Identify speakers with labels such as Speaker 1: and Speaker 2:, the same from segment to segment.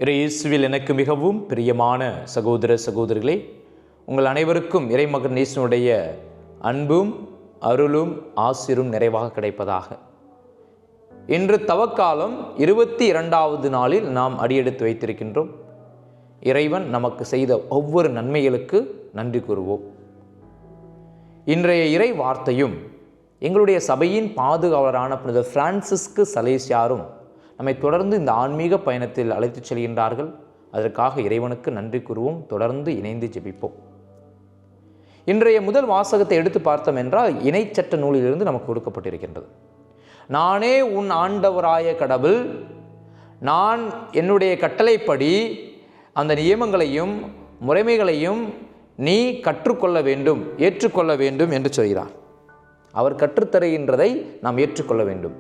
Speaker 1: இயேசுவில் எனக்கு மிகவும் பிரியமான சகோதர சகோதரிகளே, உங்கள் அனைவருக்கும் இறைமகன் இயேசுவுடைய அன்பும் அருளும் ஆசிரும் நிறைவாக கிடைப்பதாக. இன்று தவக்காலம் 22வது நாளில் நாம் அடியெடுத்து வைத்திருக்கின்றோம். இறைவன் நமக்கு செய்த ஒவ்வொரு நன்மைகளுக்கு நன்றி கூறுவோம். இன்றைய இறை வார்த்தையும் எங்களுடைய சபையின் பாதுகாவலரான புனித பிரான்சிஸ்கு சலேசியாரும் நம்மை தொடர்ந்து இந்த ஆன்மீக பயணத்தில் அழைத்துச் செல்கின்றார்கள். அதற்காக இறைவனுக்கு நன்றி கூறுவோம். தொடர்ந்து இணைந்து ஜெபிப்போம். இன்றைய முதல் வாசகத்தை எடுத்து பார்த்தோம் என்றால் இணைச்சட்ட நூலிலிருந்து நமக்கு கொடுக்கப்பட்டிருக்கின்றது. நானே உன் ஆண்டவராய கடவுள், நான் என்னுடைய கட்டளைப்படி அந்த நியமங்களையும் முறைமைகளையும் நீ கற்றுக்கொள்ள வேண்டும், ஏற்றுக்கொள்ள வேண்டும் என்று சொல்கிறார். அவர் கற்றுத்தருகின்றதை நாம் ஏற்றுக்கொள்ள வேண்டும்.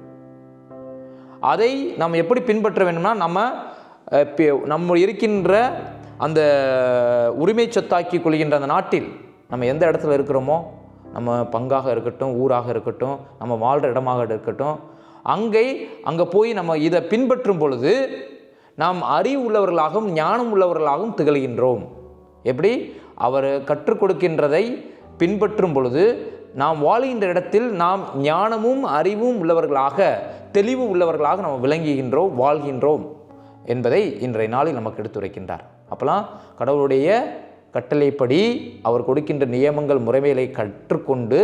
Speaker 1: அதை நாம் எப்படி பின்பற்ற வேண்டும்னா, நம்ம இருக்கின்ற அந்த உரிமை சொத்தாக்கி கொள்கின்ற அந்த நாட்டில் நம்ம எந்த இடத்துல இருக்கிறோமோ, நம்ம பங்காக இருக்கட்டும், ஊராக இருக்கட்டும், நம்ம வாழ்கிற இடமாக இருக்கட்டும், அங்கே போய் நம்ம இதை பின்பற்றும் பொழுது நாம் அறிவு உள்ளவர்களாகவும் ஞானம் உள்ளவர்களாகவும் திகழ்கின்றோம். எப்படி? அவர் கற்றுக் கொடுக்கின்றதை பின்பற்றும் பொழுது நாம் வாழ்கின்ற இடத்தில் நாம் ஞானமும் அறிவும் உள்ளவர்களாக, தெளிவு உள்ளவர்களாக நாம் விளங்குகின்றோம், வாழ்கின்றோம் என்பதை இன்றைய நாளில் நமக்கு எடுத்துரைக்கின்றார். அப்போலாம் கடவுளுடைய கட்டளைப்படி அவர் கொடுக்கின்ற நியமங்கள் முறைமைகளை கற்றுக்கொண்டு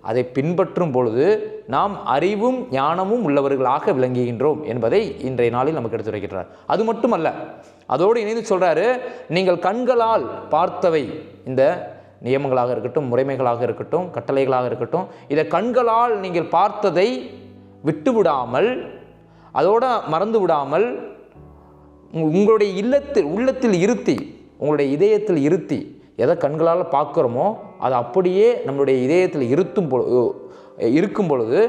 Speaker 1: அதை பின்பற்றும் பொழுது நாம் அறிவும் ஞானமும் உள்ளவர்களாக விளங்குகின்றோம் என்பதை இன்றைய நாளில் நமக்கு எடுத்துரைக்கின்றார். அது மட்டுமல்ல, அதோடு இணைந்து சொல்கிறாரு, நீங்கள் கண்களால் பார்த்தவை, இந்த நியமங்களாக இருக்கட்டும், முறைமைகளாக இருக்கட்டும், கட்டளைகளாக இருக்கட்டும், இதை கண்களால் நீங்கள் பார்த்ததை விட்டுவிடாமல், அதோட மறந்து விடாமல், உங்களுடைய உள்ளத்தில் இருத்தி, உங்களுடைய இதயத்தில் இருத்தி, எதை கண்களால் பார்க்குறோமோ அது அப்படியே நம்மளுடைய இதயத்தில் இருக்கும் பொழுது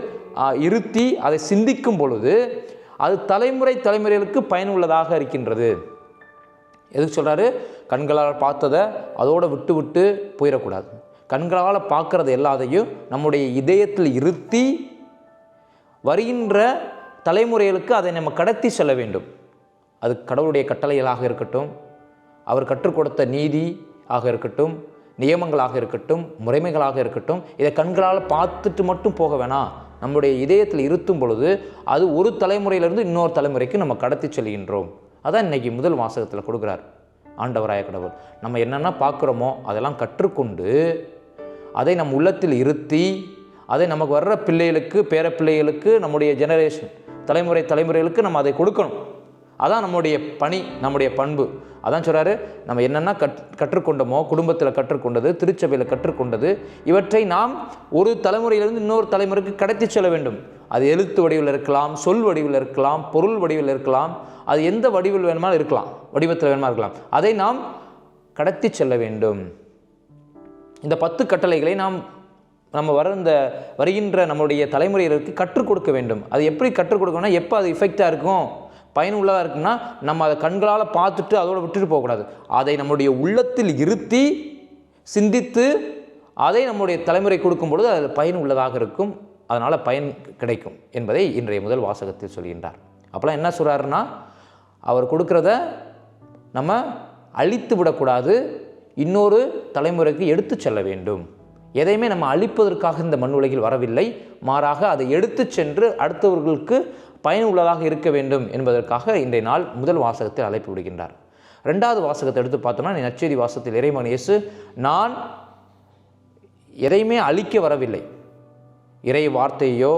Speaker 1: இருத்தி அதை சிந்திக்கும் பொழுது அது தலைமுறைகளுக்கு பயனுள்ளதாக இருக்கின்றது. எதுக்கு சொல்கிறாரு? கண்களால் பார்த்ததை அதோடு விட்டு போயிடக்கூடாது. கண்களால் பார்க்குறது எல்லாத்தையும் நம்முடைய இதயத்தில் இருத்தி வருகின்ற தலைமுறைகளுக்கு அதை நம்ம கடத்தி செல்ல வேண்டும். அது கடவுளுடைய கட்டளைகளாக இருக்கட்டும், அவர் கற்றுக் கொடுத்த நீதி ஆக இருக்கட்டும், நியமங்களாக இருக்கட்டும், முறைமைகளாக இருக்கட்டும், இதை கண்களால் பார்த்துட்டு மட்டும் போக வேணாம். நம்முடைய இதயத்தில் இருத்தும் பொழுது அது ஒரு தலைமுறையிலிருந்து இன்னொரு தலைமுறைக்கு நம்ம கடத்தி செல்கின்றோம். அதான் இன்றைக்கி முதல் வாசகத்தில் கொடுக்குறார் ஆண்டவராய கடவுள். நம்ம என்னென்ன பார்க்குறோமோ அதெல்லாம் கற்றுக்கொண்டு அதை நம் உள்ளத்தில் இருத்தி அதை நமக்கு வர்ற பிள்ளைகளுக்கு, பேர பிள்ளைகளுக்கு, நம்முடைய ஜெனரேஷன் தலைமுறைகளுக்கு நம்ம அதை கொடுக்கணும். அதான் நம்முடைய பணி, நம்முடைய பண்பு. அதான் சொல்கிறாரு, நம்ம என்னென்ன கற்றுக்கொண்டோமோ, குடும்பத்தில் கற்றுக்கொண்டது, திருச்சபையில் கற்றுக்கொண்டது, இவற்றை நாம் ஒரு தலைமுறையிலிருந்து இன்னொரு தலைமுறைக்கு கடத்தி செல்ல வேண்டும். அது எழுத்து வடிவில் இருக்கலாம், சொல் வடிவில் இருக்கலாம், பொருள் வடிவில் இருக்கலாம், அது எந்த வடிவில் வேணுமாலும் இருக்கலாம், வடிவத்தில் வேணுமா இருக்கலாம். அதை நாம் கடத்தி செல்ல வேண்டும். இந்த 10 கட்டளைகளை நம்ம வருகின்ற நம்முடைய தலைமுறைகளுக்கு கற்றுக் கொடுக்க வேண்டும். அது எப்படி கற்றுக் கொடுக்கணும்னா, எப்போ அது எஃபெக்டாக இருக்கும், பயனுள்ளதாக இருக்குன்னா, நம்ம அதை கண்களால் பார்த்துட்டு அதோடு விட்டுட்டு போகக்கூடாது. அதை நம்முடைய உள்ளத்தில் இருத்தி சிந்தித்து அதை நம்முடைய தலைமுறை கொடுக்கும் பொழுது அது பயனுள்ளதாக இருக்கும், அதனால் பயன் கிடைக்கும் என்பதை இன்றைய முதல் வாசகத்தில் சொல்கின்றார். அப்போலாம் என்ன சொல்கிறாருன்னா, அவர் கொடுக்குறத நம்ம அழித்து விடக்கூடாது, இன்னொரு தலைமுறைக்கு எடுத்து செல்ல வேண்டும். எதையுமே நம்ம அழிப்பதற்காக இந்த மண் உலகில் வரவில்லை, மாறாக அதை எடுத்து சென்று அடுத்தவர்களுக்கு பயனுள்ளதாக இருக்க வேண்டும் என்பதற்காக இன்றைய நாள் முதல் வாசகத்தில் அழைப்பு விடுகின்றார். 2வது வாசகத்தை எடுத்து பார்த்தோம்னா, நற்செய்தி வாசகத்தில் இறைமகன் இயேசு, நான் எதையுமே அழிக்க வரவில்லை, இறை வார்த்தையோ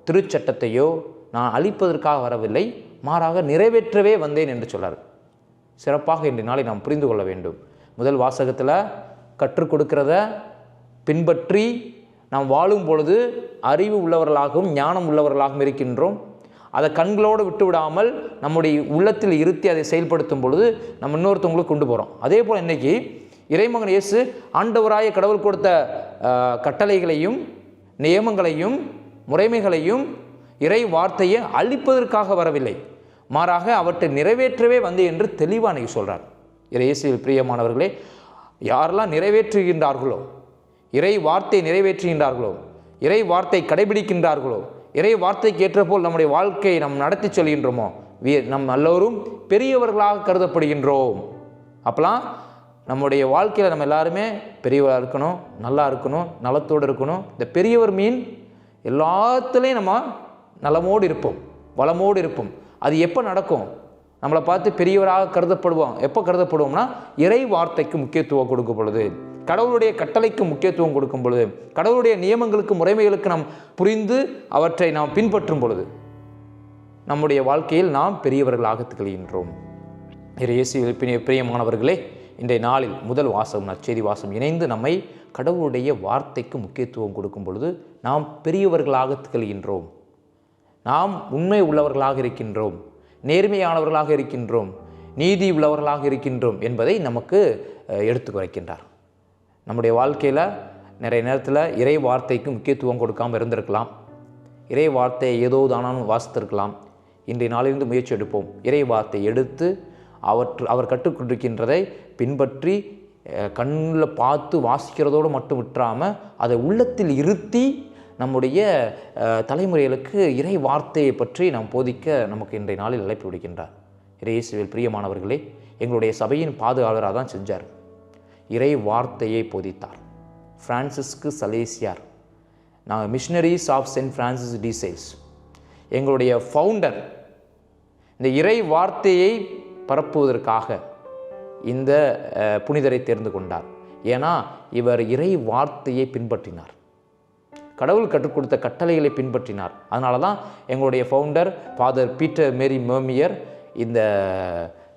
Speaker 1: திருச்சட்டத்தையோ நான் அழிப்பதற்காக வரவில்லை, மாறாக நிறைவேற்றவே வந்தேன் என்று சொன்னார். சிறப்பாக இன்றைய நாளை நாம் புரிந்து கொள்ள வேண்டும். முதல் வாசகத்தில் கற்றுக் கொடுக்கிறத பின்பற்றி நாம் வாழும் பொழுது அறிவு உள்ளவர்களாகவும் ஞானம் உள்ளவர்களாகவும் இருக்கின்றோம். அதை கண்களோடு விட்டு விடாமல் நம்முடைய உள்ளத்தில் இருத்தி அதை செயல்படுத்தும் பொழுது நம்ம இன்னொருத்தவங்களுக்கு கொண்டு போகிறோம். அதே போல் இன்றைக்கி இறைமகன் இயேசு ஆண்டவராய கடவுள் கொடுத்த கட்டளைகளையும் நியமங்களையும் முறைமைகளையும் இறை வார்த்தையை அழிப்பதற்காக வரவில்லை, மாறாக அவற்றை நிறைவேற்றவே வந்து என்று தெளிவாக அன்றைக்கி சொல்கிறார். இயேசுவில் பிரியமானவர்களே, யாரெல்லாம் நிறைவேற்றுகின்றார்களோ, இறை வார்த்தை நிறைவேற்றுகின்றார்களோ, இறை வார்த்தை கடைபிடிக்கின்றார்களோ, இறை வார்த்தைக்கு ஏற்ற போல் நம்முடைய வாழ்க்கையை நாம் நடத்தி செல்கின்றோமோ, நம் எல்லோரும் பெரியவர்களாக கருதப்படுகின்றோம். அப்போலாம் நம்முடைய வாழ்க்கையில் நம்ம எல்லாருமே பெரியவராக இருக்கணும், நல்லா இருக்கணும், நலத்தோடு இருக்கணும். இந்த பெரியவர் மீன் எல்லாத்துலேயும் நம்ம நலமோடு இருப்போம், வளமோடு இருப்போம். அது எப்போ நடக்கும்? நம்மளை பார்த்து பெரியவராக கருதப்படுவோம். எப்போ கருதப்படுவோம்னா இறை வார்த்தைக்கு முக்கியத்துவம் கொடுக்கும் பொழுது, கடவுளுடைய கட்டளைக்கு முக்கியத்துவம் கொடுக்கும் பொழுது, கடவுளுடைய நியமங்களுக்கு முறைமைகளுக்கு நாம் புரிந்து அவற்றை நாம் பின்பற்றும் பொழுது நம்முடைய வாழ்க்கையில் நாம் பெரியவர்களாக திகழ்கின்றோம். இயேசுவில் பிரியமானவர்களே, இன்றைய நாளில் முதல் வாசகம், நற்செய்தி வாசகம் இணைந்து நம்மை கடவுளுடைய வார்த்தைக்கு முக்கியத்துவம் கொடுக்கும் பொழுது நாம் பெரியவர்களாக திகழ்கின்றோம். நாம் உண்மை உள்ளவர்களாக இருக்கின்றோம், நேர்மையானவர்களாக இருக்கின்றோம், நீதி உள்ளவர்களாக இருக்கின்றோம் என்பதை நமக்கு எடுத்து குறைக்கின்றார். நம்முடைய வாழ்க்கையில் நிறைய நேரத்தில் இறை வார்த்தைக்கு முக்கியத்துவம் கொடுக்காமல் இருந்திருக்கலாம். இறை வார்த்தையை ஏதோ தானாலும் வாசித்திருக்கலாம். இன்றைய நாளிலிருந்து முயற்சி எடுப்போம். இறை வார்த்தை எடுத்து அவர் கற்றுக்கொண்டிருக்கின்றதை பின்பற்றி கண்ணில் பார்த்து வாசிக்கிறதோடு மட்டும் விட்டுறாமல் அதை உள்ளத்தில் இருத்தி நம்முடைய தலைமுறைகளுக்கு இறை வார்த்தையை பற்றி நாம் போதிக்க நமக்கு இன்றைய நாளில் அழைப்பு விடுக்கின்றார். இயேசுவில் பிரியமானவர்களே, எங்களுடைய சபையின் பாதுகாவலராக தான் செஞ்சார். இறை வார்த்தையை போதித்தார். பிரான்சிஸ்கு சலேசியார், நாங்கள் missionaries of send Francis de Sales, எங்களுடைய ஃபவுண்டர் இந்த இறை வார்த்தையை பரப்புவதற்காக இந்த புனிதரை தேர்ந்து கொண்டார். ஏன்னா இவர் இறை வார்த்தையை பின்பற்றினார், கடவுள் கற்றுக் கொடுத்த கட்டளைகளை பின்பற்றினார். அதனால தான் எங்களுடைய ஃபவுண்டர் ஃபாதர் பீட்டர் மேரி மேமியர் இந்த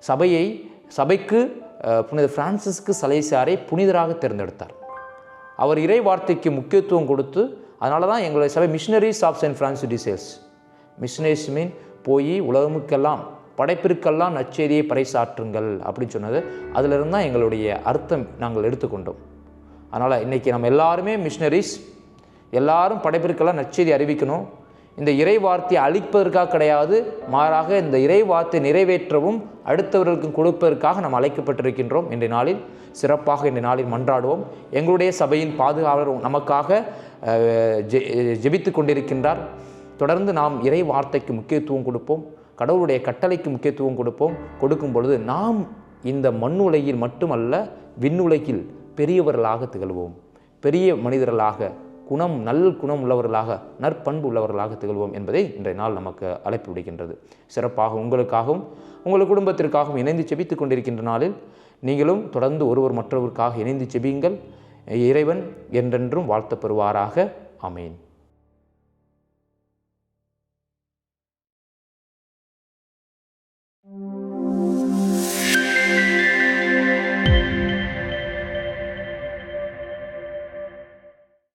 Speaker 1: சபைக்கு புனித பிரான்சிஸ்கு சலேசியாரை புனிதராக தேர்ந்தெடுத்தார். அவர் இறை வார்த்தைக்கு முக்கியத்துவம் கொடுத்து, அதனால தான் எங்களுடைய சபை missionaries of send Francis de Sales. Missionaries mean போய் உலகமுக்கெல்லாம் படைப்பிற்கெல்லாம் நற்செய்தியை பறைசாற்றுங்கள் அப்படின்னு சொன்னது. அதிலிருந்து தான் எங்களுடைய அர்த்தம் நாங்கள் எடுத்துக்கொண்டோம். அதனால் இன்றைக்கி நம்ம எல்லாருமே மிஷனரிஸ், எல்லாரும் படைப்பிற்கெல்லாம் நற்செய்தி அறிவிக்கணும். இந்த இறை வார்த்தையை அழிப்பதற்காக கிடையாது, மாறாக இந்த இறை வார்த்தை நிறைவேற்றவும் அடுத்தவர்களுக்கு கொடுப்பதற்காக நாம் அழைக்கப்பட்டிருக்கின்றோம். இன்றைய நாளில் சிறப்பாக இன்றைய நாளில் மன்றாடுவோம். எங்களுடைய சபையின் பாதுகாவலர் நமக்காக ஜெபித்து கொண்டிருக்கின்றார். தொடர்ந்து நாம் இறை வார்த்தைக்கு முக்கியத்துவம் கொடுப்போம், கடவுளுடைய கட்டளைக்கு முக்கியத்துவம் கொடுக்கும் பொழுது நாம் இந்த மண்ணுலகில் மட்டுமல்ல விண்ணுலகில் பெரியவர்களாக திகழ்வோம், பெரிய மனிதர்களாக, நல்ல குணம் உள்ளவர்களாக, நற்பண்பு உள்ளவர்களாக திகழ்வோம் என்பதை இன்றைய நாள் நமக்கு அழைப்பு விடுகின்றது. சிறப்பாக உங்களுக்காகவும் உங்கள் குடும்பத்திற்காகவும் இணைந்து செபித்து கொண்டிருக்கின்ற நாளில் நீங்களும் தொடர்ந்து ஒருவர் மற்றவருக்காக இணைந்து செபியுங்கள். இறைவன் என்றென்றும் வாழ்த்தப் பெறுவாராக. ஆமேன்.